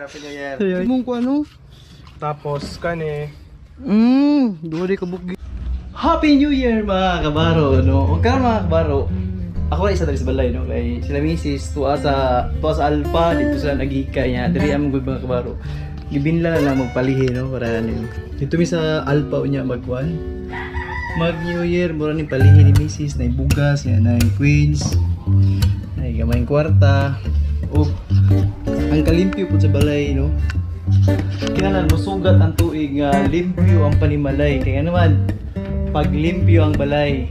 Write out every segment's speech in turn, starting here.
Happy New Year. Mong ko ano? Tapos kani. Duri ka bugi. Happy New Year mga kabaro, no? Huwag ka mga kabaro. Ako ay isa dali sa balay, no? Kay sila misis, tuwa sa Alpha, dito sila nagika niya. Diri among good mga kabaro. Gibinla na lang magpalihi, no? Para ano. Dito mi sa Alpha unya magkuan. Mag New Year, mura ni palihi ni misis, na bugas, na Queens. Ay gamayng kwarta. O ang kalimpyo po sa balay, no? Kinalan musugat ang tuig nga limpyo ang panimalay. Kaya naman pag limpyo ang balay,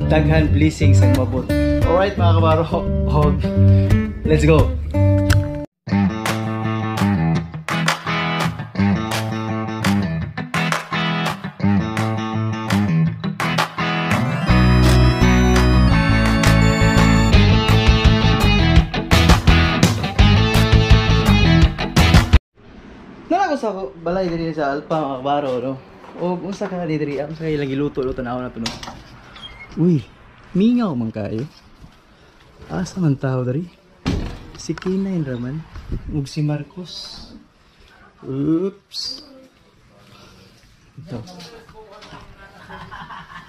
daghan blessings ang mabot. Alright mga kabaro, let's go! Nala ko sa balay diri sa Alpha mga kabaro, no? O unsa ka diri, ang sa ilang giluto-luto na ako na to, no? Uy, mingaw man kayo. Asa man tao dari? Si Kinain raman, ug si Marcos. Oops. Ito.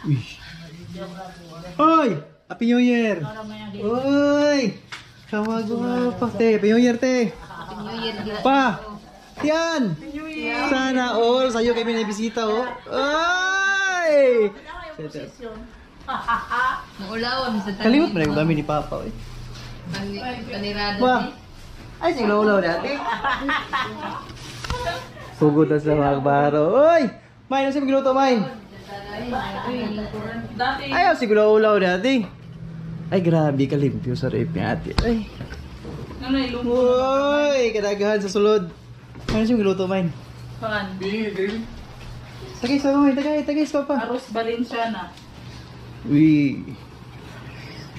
Uy. Oy, Happy New Year. Oy. Kawago pa te, Happy New Year te. Happy New Year. Pa. Yan. Sana all sa'yo kami na bisita, oh. Ay! Maulawan sa tabi. Kalimot mo na yung dami ni Papa, eh. Panirado Ba? Ay, sigulaw dati. Sugod na sa mga baro. Uy! May, ano siya magluto, May? Ayaw, sigulaw dati. Ay, grabe, kalimpyo sa rape ni ate. Ay. Uy! Kadagahan sa sulod. Ano siya magluto, May? Pan. Tagay sa May, tagay sa Papa. Arroz Valenciana. Uy.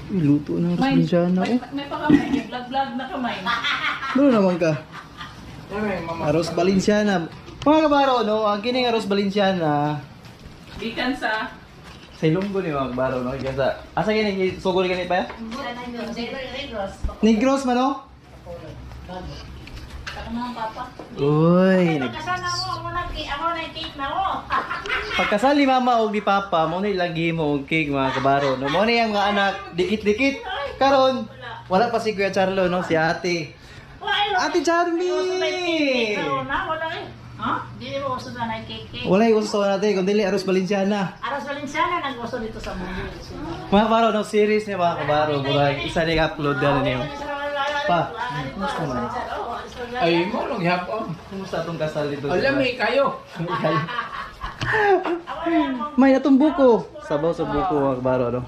Uy, luto ng Arroz Valenciana. May pa kamay, may vlog na kamay. Doon naman ka. Arroz Valenciana. Mga kabaro, no? Ang kining Arroz Valenciana. Gikan sa Ilonggo ni mga kabaro, no? Ikan sa... Asa kining sugol ganit pa ya? Negros man, no? Uy. Pagkasal ni Mama o ni Papa, mo na ilagi mo og cake mga kabaro, no? Mo na yung mga anak, dikit-dikit. Karon, wala pa si Kuya Charlo, no? Si ate. Ate Charmy! Ha? Di mo gusto na cake. Wala yung gusto natin, kundi Arroz Valenciana. Arroz Valenciana nag-gusto dito sa mundo. Mga kabaro, no? Series niya mga kabaro. Murag, isa na i-upload na niyo. Pa, kumusta man? Ay mo lang yapon. Kumusta itong kasal dito? Alam may kayo. May natong buko. Sabaw sa buko mga kabaro, no?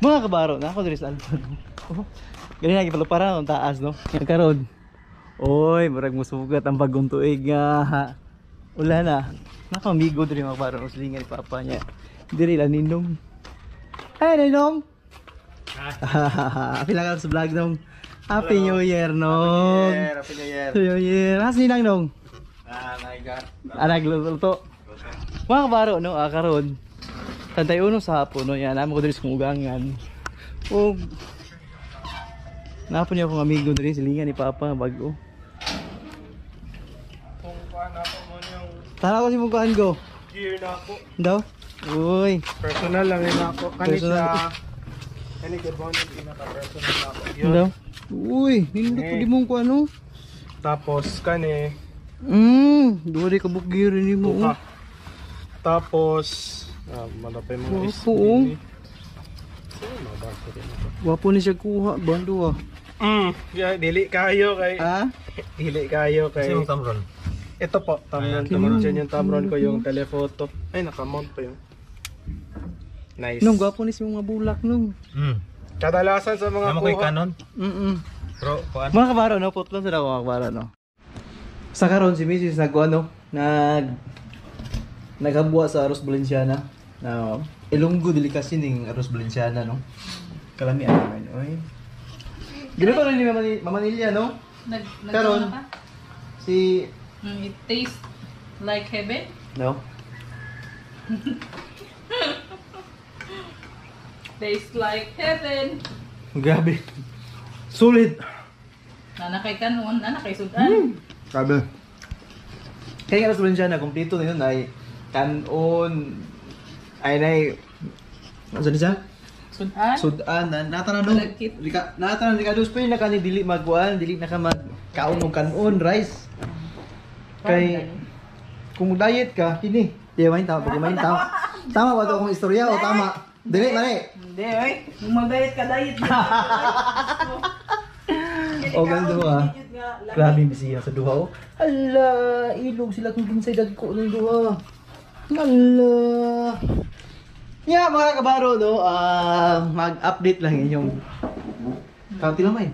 Mga kabaro, na ako dito sa Alpha. Ganyan lagi pala para ang taas, no? Karon. Oy, murag musugat ang bagong tuig nga. Wala na. Nakamigo diri mga kabaro, uslingan ni Papa niya. Diri la Ninong. Hey, Ninong. Pila ka sa vlog nung. Happy New Year, Nong. Happy New Year. Happy New Year. Asa Ninang, Nong? My God. Nagluto. Mga kabaro, no? Karon. Tantay uno sa hapon, no? Yan, naman ko dito sa ugangan. O, napon niya akong amigo dito, silingan ni Papa, bago. Kung paano ako mo yung Tara ko si mungkuhan ko. gear na ako. Daw? Uy. Personal lang yun ako. Personal. Kani gabon yung pinaka-personal na ako. Daw? Uy, hindi po di mong kuhan, no? Tapos kani. Duri ka bukir ni mo. Buka. Tapos malapay mo is. Oo. Wapo ni siya kuha, bando ah. Yeah, dili kayo kay. Ah? Dili kayo kay. Sino Tamron? Ito po, Tamron. Tamron dyan yung Tamron ko yung telephoto. Ay, nakamount pa yun. Nice. Nung gwapo ni si mga bulak nung. Kadalasan sa mga Naman ko'y kuha. kanon. Bro, kuan. Mga kabaro no, putlon sila mga kabaro no. Sa karon si Mrs. naghabuwa sa Arroz Valenciana. Na Ilonggo delicacy ning Arroz Valenciana no. Kalami naman oy. Ginato na ni Mamanilya no. Karon ka? si It tastes like heaven. no. Tastes like heaven. Grabe. Sulit. Nanakay kanon, nanakay sudan. Grabe. Kaya nga Arroz Valenciana kompleto na yun ay kanon ay nay ano siya? Sudan. Sudan na natanan no. Malagkit. Natanan di ka dos pa na kani dili magkuan, dili na ka magkaon og kanon rice. Kay kung diet ka kini. Di man tama, di man tama. Tama ba to kung istorya o tama? Dili mali. Hindi, oy. Kung mag-diet ka, diet. O gando ah. Grabe bisiya sa duha oh. Ala, ilog sila kung ginsay dagko ng duha. Ala. Yeah, mga kabaro no, mag-update lang inyong kaunti lang may.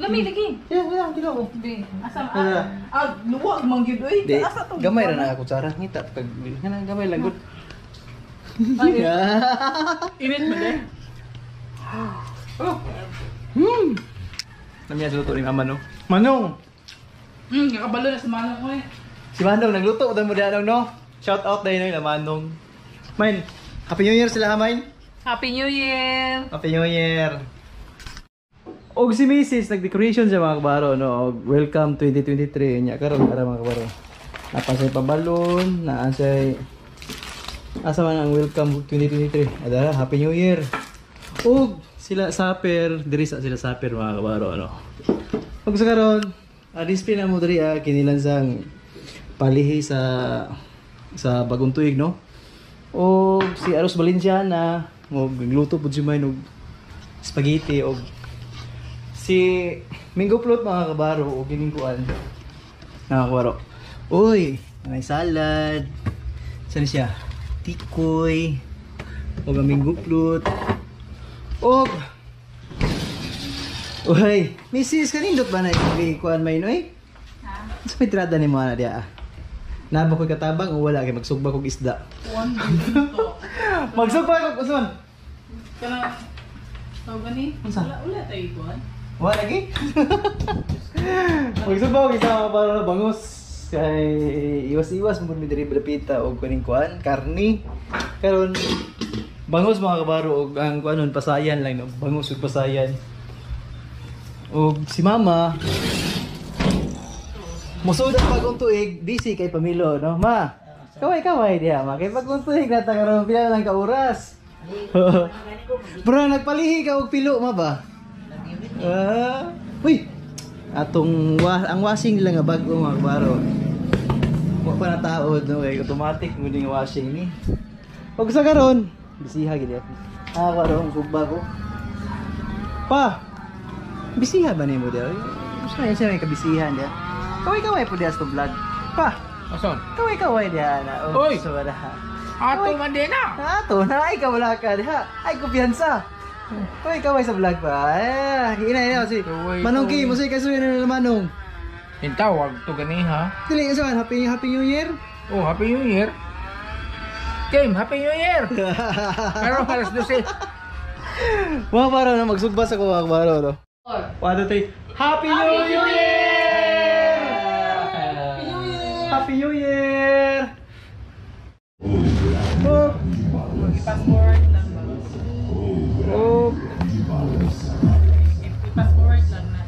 Lami lagi. Yeah, tila ko. Be, asa Wala. luwag mang gyud oy. Di, Asa to? gamay ra na ako tsara ngita pag kana gamay lang gud. Ay, init mo din. Namiya sa luto ni Mama no. Manong. Kakabalo na sa manong ko eh. Si Manong nagluto udan mo diyan no. Shout out dai na Manong. Main. Happy New Year sila ha, Main. Happy New Year! Happy New Year. Og si Mrs. nag-decoration siya mga kabaro no. Og welcome 2023 nya karon para mga kabaro. Napasay pa balon, naasay asa man ang welcome 2023. Ada Happy New Year. Og sila saper, diri sa sila saper mga kabaro ano. Og sa karon, display na mo diri kinilansang palihi sa bagong tuig no. Og si Arroz Valenciana, og nagluto pud si May og spaghetti og si Mingo Plot mga kabaro og kining kuan. Mga kabaro. Uy, may salad. Saan siya? Tikoy. Og ang Mingo Plot. Og uy, Mrs. kanindot ba na yung kuan may noy? Ha? Sa may tirada ni mo na diya. Naba ko'y katabang o wala kay magsugba kog isda. One minuto. Magsugba kog uson. Kana tawag gani? Unsa? Wala tayo kuan. Wala lagi. Magsugba kog isa para bangus kay iwas-iwas mo mi diri balapita og kuning kuan, karni. Karon bangus mga kabaro og ang kuanon pasayan lang no. Bangus ug pasayan. Og si Mama musud ang bagong tuig, busy kay pamilo, no? Ma, kaway diha, ma. Kay bagong tuig na karon pila lang ka oras. Bro, nagpalihi ka og pilo, ma ba? Uy. Ang washing nila nga bago mga kabaro. Wa pa na taod, no? Kay automatic mo ding washing ni. Pag sa karon, bisiha gid ako. Karon sugba ko. Pa. Bisiha ba nimo diha? Gusto na siya may kabisihan diha. Kaway po diya sa vlog. Pa! Ason? Kaway diya na. Oy! So, wala. Ato man din na. Ato, na ay wala ka diha. Ay, kumpiyansa. Kaway sa vlog pa. Ina si Manong Kim, musay kasuyo na naman Manong. Tawag to gani ha. Dili, saan? Happy New Year? Oh, Happy New Year. Kim, Happy New Year. Pero halos 12. Mga baro na magsugba sa kuwag baro, no? 1, 2, 3. Happy New Year! Happy New Year! Oh! Passport lang ba? Oh! Passport lang na.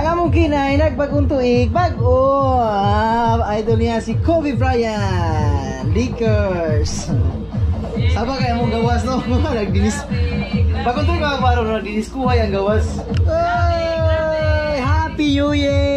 Ang among kinay nagbagong tuig bago idol niya si Kobe Bryant Lakers. Saba kaya mong gawas no? Nagdinis. Bagong tuig mga kabaro no? Nagdinis kuhay ang gawas. Ay, Happy New Year!